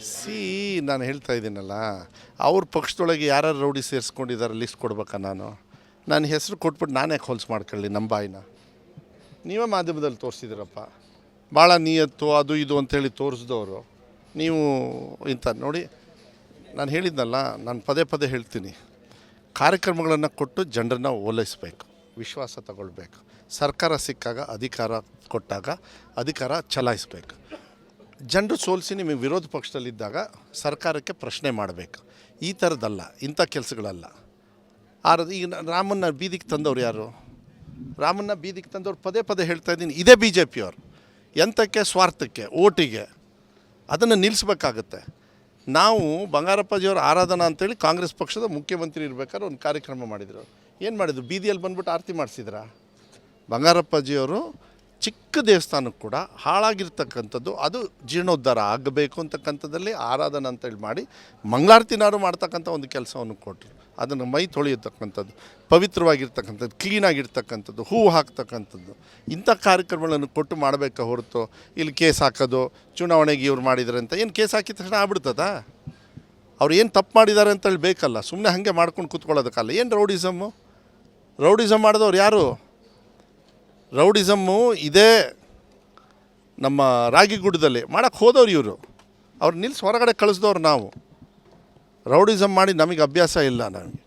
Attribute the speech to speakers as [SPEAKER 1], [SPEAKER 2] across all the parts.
[SPEAKER 1] C ನಾನು ಹೇಳ್ತಾ ಇದ್ದೀನಲ್ಲ, ಅವ್ರ ಪಕ್ಷದೊಳಗೆ ಯಾರು ರೌಡಿ ಸೇರಿಸ್ಕೊಂಡಿದ್ದಾರೆ ಲಿಸ್ಟ್ ಕೊಡ್ಬೇಕಾ? ನಾನು ಹೆಸರು ಕೊಟ್ಬಿಟ್ಟು ನಾನೇ ಹೊಲ್ಸು ಮಾಡ್ಕೊಳ್ಳಿ ನಮ್ಮ ಬಾಯಿನ. ನೀವೇ ಮಾಧ್ಯಮದಲ್ಲಿ ತೋರಿಸಿದ್ದೀರಪ್ಪ, ಭಾಳ ನಿಯತ್ತು ಅದು ಇದು ಅಂಥೇಳಿ ತೋರಿಸಿದವರು ನೀವು ಇಂಥ ನೋಡಿ. ನಾನು ಹೇಳಿದ್ನಲ್ಲ, ನಾನು ಪದೇ ಪದೇ ಹೇಳ್ತೀನಿ, ಕಾರ್ಯಕ್ರಮಗಳನ್ನು ಕೊಟ್ಟು ಜನರನ್ನ ಓಲೈಸಬೇಕು, ವಿಶ್ವಾಸ ತಗೊಳ್ಬೇಕು. ಸರ್ಕಾರ ಸಿಕ್ಕಾಗ ಅಧಿಕಾರ ಕೊಟ್ಟಾಗ ಅಧಿಕಾರ ಚಲಾಯಿಸಬೇಕು. ಜನರು ಸೋಲಿಸಿ ನಿಮಗೆ ವಿರೋಧ ಪಕ್ಷದಲ್ಲಿದ್ದಾಗ ಸರ್ಕಾರಕ್ಕೆ ಪ್ರಶ್ನೆ ಮಾಡಬೇಕು. ಈ ಥರದ್ದಲ್ಲ, ಇಂಥ ಕೆಲಸಗಳಲ್ಲ. ಈಗ ರಾಮನ್ನ ಬೀದಿಗೆ ತಂದವ್ರು ಯಾರು? ರಾಮನ್ನ ಬೀದಿಗೆ ತಂದವ್ರು ಪದೇ ಪದೇ ಹೇಳ್ತಾ ಇದ್ದೀನಿ, ಇದೇ ಬಿ ಜೆ ಪಿಯವ್ರು. ಎಂಥಕ್ಕೆ? ಸ್ವಾರ್ಥಕ್ಕೆ, ಓಟಿಗೆ. ಅದನ್ನು ನಿಲ್ಲಿಸ್ಬೇಕಾಗತ್ತೆ. ನಾವು ಬಂಗಾರಪ್ಪಾಜಿಯವ್ರ ಆರಾಧನಾ ಅಂತೇಳಿ ಕಾಂಗ್ರೆಸ್ ಪಕ್ಷದ ಮುಖ್ಯಮಂತ್ರಿ ಇರಬೇಕಾದ್ರೆ ಒಂದು ಕಾರ್ಯಕ್ರಮ ಮಾಡಿದರು. ಏನು ಮಾಡಿದ್ರು? ಬೀದಿಯಲ್ಲಿ ಬಂದ್ಬಿಟ್ಟು ಆರತಿ ಮಾಡಿಸಿದ್ರ? ಬಂಗಾರಪ್ಪಾಜಿಯವರು ಚಿಕ್ಕ ದೇವಸ್ಥಾನಕ್ಕೆ ಕೂಡ ಹಾಳಾಗಿರ್ತಕ್ಕಂಥದ್ದು ಅದು ಜೀರ್ಣೋದ್ಧಾರ ಆಗಬೇಕು ಅಂತಕ್ಕಂಥದ್ದಲ್ಲಿ ಆರಾಧನಾ ಅಂತೇಳಿ ಮಾಡಿ ಮಂಗಳಾರತಿನಾರು ಮಾಡ್ತಕ್ಕಂಥ ಒಂದು ಕೆಲಸವನ್ನು ಕೊಟ್ಟರು. ಅದನ್ನು ಮೈ ತೊಳೆಯತಕ್ಕಂಥದ್ದು, ಪವಿತ್ರವಾಗಿರ್ತಕ್ಕಂಥದ್ದು, ಕ್ಲೀನಾಗಿರ್ತಕ್ಕಂಥದ್ದು, ಹೂವು ಹಾಕ್ತಕ್ಕಂಥದ್ದು, ಇಂಥ ಕಾರ್ಯಕ್ರಮಗಳನ್ನು ಕೊಟ್ಟು ಮಾಡಬೇಕಾ ಹೊರತು ಇಲ್ಲಿ ಕೇಸ್ ಹಾಕೋದು, ಚುನಾವಣೆಗೆ ಇವ್ರು ಮಾಡಿದ್ದಾರೆ ಅಂತ ಏನು ಕೇಸ್ ಹಾಕಿದ ತಕ್ಷಣ ಆಗ್ಬಿಡ್ತದಾ? ಅವ್ರು ಏನು ತಪ್ಪು ಮಾಡಿದ್ದಾರೆ ಅಂತೇಳಿ ಬೇಕಲ್ಲ, ಸುಮ್ಮನೆ ಹಾಗೆ ಮಾಡ್ಕೊಂಡು ಕೂತ್ಕೊಳ್ಳೋದಕ್ಕಲ್ಲ. ಏನು ರೌಡಿಸಮ್ ಮಾಡಿದವ್ರು ಯಾರು? ರೌಡಿಸಮ್ಮು ಇದೇ ನಮ್ಮ ರಾಗಿಗುಡ್ಡದಲ್ಲಿ ಮಾಡೋಕ್ಕೆ ಹೋದವ್ರು ಇವರು. ಅವ್ರು ನಿಲ್ಲಿಸಿ ಹೊರಗಡೆ ಕಳಿಸ್ದವ್ರು ನಾವು. ರೌಡಿಸಮ್ ಮಾಡಿ ನಮಗೆ ಅಭ್ಯಾಸ ಇಲ್ಲ. ನಮಗೆ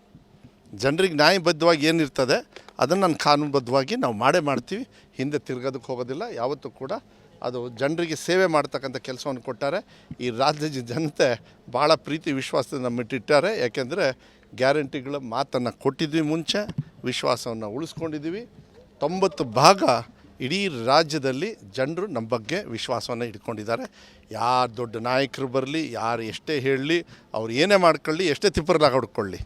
[SPEAKER 1] ಜನರಿಗೆ ನ್ಯಾಯಬದ್ಧವಾಗಿ ಏನಿರ್ತದೆ ಅದನ್ನು ನಾನು ಕಾನೂನುಬದ್ಧವಾಗಿ ನಾವು ಮಾಡ್ತೀವಿ. ಹಿಂದೆ ತಿರ್ಗೋದಕ್ಕೆ ಹೋಗೋದಿಲ್ಲ ಯಾವತ್ತೂ ಕೂಡ. ಅದು ಜನರಿಗೆ ಸೇವೆ ಮಾಡ್ತಕ್ಕಂಥ ಕೆಲಸವನ್ನು ಕೊಟ್ಟಾರೆ. ಈ ರಾಜ್ಯದ ಜನತೆ ಭಾಳ ಪ್ರೀತಿ ವಿಶ್ವಾಸದಿಂದ ನಮ್ಮಿಟ್ಟಿದ್ದಾರೆ. ಯಾಕೆಂದರೆ ಗ್ಯಾರಂಟಿಗಳ ಮಾತನ್ನು ಕೊಟ್ಟಿದ್ವಿ, ಮುಂಚೆ ವಿಶ್ವಾಸವನ್ನು ಉಳಿಸ್ಕೊಂಡಿದ್ದೀವಿ. 90% ಇಡೀ ರಾಜ್ಯದಲ್ಲಿ ಜನರು ನಮ್ಮ ಬಗ್ಗೆ ವಿಶ್ವಾಸವನ್ನು ಇಟ್ಕೊಂಡಿದ್ದಾರೆ. ಯಾರು ದೊಡ್ಡ ನಾಯಕರು ಬರಲಿ, ಯಾರು ಎಷ್ಟೇ ಹೇಳಲಿ, ಅವ್ರು ಏನೇ ಮಾಡ್ಕೊಳ್ಳಿ, ಎಷ್ಟೇ ತಿಪ್ಪರ್ಲಾಗ ಹೊಡ್ಕೊಳ್ಳಿ,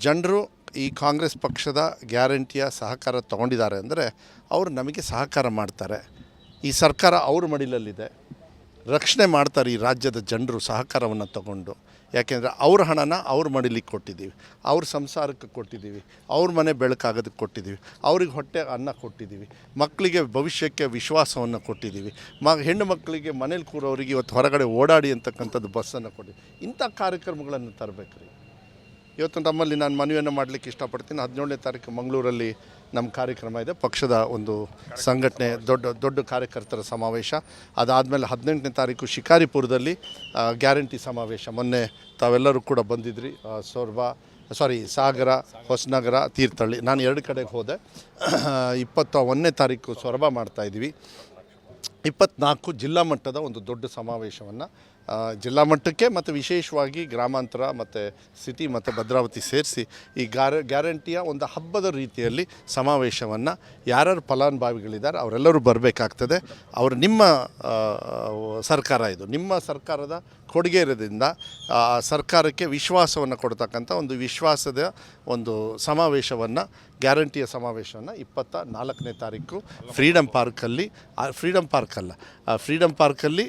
[SPEAKER 1] ಜನರು ಈ ಕಾಂಗ್ರೆಸ್ ಪಕ್ಷದ ಗ್ಯಾರಂಟಿಯ ಸಹಕಾರ ತೊಗೊಂಡಿದ್ದಾರೆ ಅಂದರೆ ಅವರು ನಮಗೆ ಸಹಕಾರ ಮಾಡ್ತಾರೆ. ಈ ಸರ್ಕಾರ ಅವ್ರ ಮಡಿಲಲ್ಲಿದೆ, ರಕ್ಷಣೆ ಮಾಡ್ತಾರೆ ಈ ರಾಜ್ಯದ ಜನರು ಸಹಕಾರವನ್ನು ತಗೊಂಡು. ಯಾಕೆಂದರೆ ಅವ್ರ ಹಣನ ಅವ್ರ ಮಡಿಲಿಗೆ ಕೊಟ್ಟಿದ್ದೀವಿ, ಅವ್ರ ಸಂಸಾರಕ್ಕೆ ಕೊಟ್ಟಿದ್ದೀವಿ, ಅವ್ರ ಮನೆ ಬೆಳಕಾಗೋದಕ್ಕೆ ಕೊಟ್ಟಿದ್ದೀವಿ, ಅವ್ರಿಗೆ ಹೊಟ್ಟೆ ಅನ್ನ ಕೊಟ್ಟಿದ್ದೀವಿ, ಮಕ್ಕಳಿಗೆ ಭವಿಷ್ಯಕ್ಕೆ ವಿಶ್ವಾಸವನ್ನು ಕೊಟ್ಟಿದ್ದೀವಿ, ಹೆಣ್ಣು ಮಕ್ಕಳಿಗೆ ಮನೇಲಿ ಕೂರೋರಿಗೆ ಇವತ್ತು ಹೊರಗಡೆ ಓಡಾಡಿ ಅಂತಕ್ಕಂಥದ್ದು ಬಸ್ಸನ್ನು ಕೊಟ್ಟಿದ್ದೀವಿ. ಇಂಥ ಕಾರ್ಯಕ್ರಮಗಳನ್ನು ತರಬೇಕು ರೀ. ಇವತ್ತು ನಮ್ಮಲ್ಲಿ ನಾನು ಮನವಿಯನ್ನು ಮಾಡಲಿಕ್ಕೆ ಇಷ್ಟಪಡ್ತೀನಿ. 17ನೇ ತಾರೀಕು ಮಂಗಳೂರಲ್ಲಿ ನಮ್ಮ ಕಾರ್ಯಕ್ರಮ ಇದೆ, ಪಕ್ಷದ ಒಂದು ಸಂಘಟನೆ ದೊಡ್ಡ ಕಾರ್ಯಕರ್ತರ ಸಮಾವೇಶ. ಅದಾದಮೇಲೆ 18ನೇ ತಾರೀಕು ಶಿಕಾರಿಪುರದಲ್ಲಿ ಗ್ಯಾರಂಟಿ ಸಮಾವೇಶ. ಮೊನ್ನೆ ತಾವೆಲ್ಲರೂ ಕೂಡ ಬಂದಿದ್ರಿ. ಸಾಗರ, ಹೊಸನಗರ, ತೀರ್ಥಹಳ್ಳಿ, ನಾನು 2 ಕಡೆಗೆ ಹೋದೆ. 21ನೇ ತಾರೀಕು ಸೊರಬ ಮಾಡ್ತಾಯಿದ್ವಿ. 24 ಜಿಲ್ಲಾ ಮಟ್ಟದ ಒಂದು ದೊಡ್ಡ ಸಮಾವೇಶವನ್ನು ಜಿಲ್ಲಾ ಮಟ್ಟಕ್ಕೆ ಮತ್ತು ವಿಶೇಷವಾಗಿ ಗ್ರಾಮಾಂತರ ಮತ್ತು ಸಿಟಿ ಮತ್ತು ಭದ್ರಾವತಿ ಸೇರಿಸಿ ಈ ಗ್ಯಾರಂಟಿಯ ಒಂದು ಹಬ್ಬದ ರೀತಿಯಲ್ಲಿ ಸಮಾವೇಶವನ್ನು ಯಾರ್ಯಾರು ಫಲಾನುಭವಿಗಳಿದ್ದಾರೆ ಅವರೆಲ್ಲರೂ ಬರಬೇಕಾಗ್ತದೆ. ನಿಮ್ಮ ಸರ್ಕಾರ ಇದು, ನಿಮ್ಮ ಸರ್ಕಾರದ ಕೊಡುಗೆ ಇರೋದ್ರಿಂದ ಸರ್ಕಾರಕ್ಕೆ ವಿಶ್ವಾಸವನ್ನು ಕೊಡ್ತಕ್ಕಂಥ ಒಂದು ವಿಶ್ವಾಸದ ಒಂದು ಸಮಾವೇಶವನ್ನು, ಗ್ಯಾರಂಟಿಯ ಸಮಾವೇಶವನ್ನು 24ನೇ ತಾರೀಕು ಫ್ರೀಡಮ್ ಪಾರ್ಕಲ್ಲಿ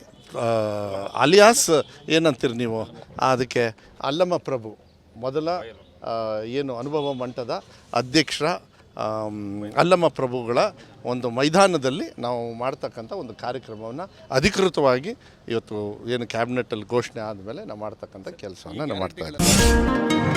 [SPEAKER 1] ಅಲಿಯಾಸ್ ಏನಂತೀರಿ ನೀವು ಅದಕ್ಕೆ, ಅಲ್ಲಮ್ಮ ಪ್ರಭು ಮೊದಲ ಏನು ಅನುಭವ ಮಂಟದ ಅಧ್ಯಕ್ಷರ ಅಲ್ಲಮ್ಮ ಪ್ರಭುಗಳ ಒಂದು ಮೈದಾನದಲ್ಲಿ ನಾವು ಮಾಡ್ತಕ್ಕಂಥ ಒಂದು ಕಾರ್ಯಕ್ರಮವನ್ನು ಅಧಿಕೃತವಾಗಿ ಇವತ್ತು ಏನು ಕ್ಯಾಬಿನೆಟಲ್ಲಿ ಘೋಷಣೆ ಆದಮೇಲೆ ನಾವು ಮಾಡ್ತಕ್ಕಂಥ ಕೆಲಸವನ್ನು ನಾವು ಮಾಡ್ತಾ ಇದ್ದೀವಿ.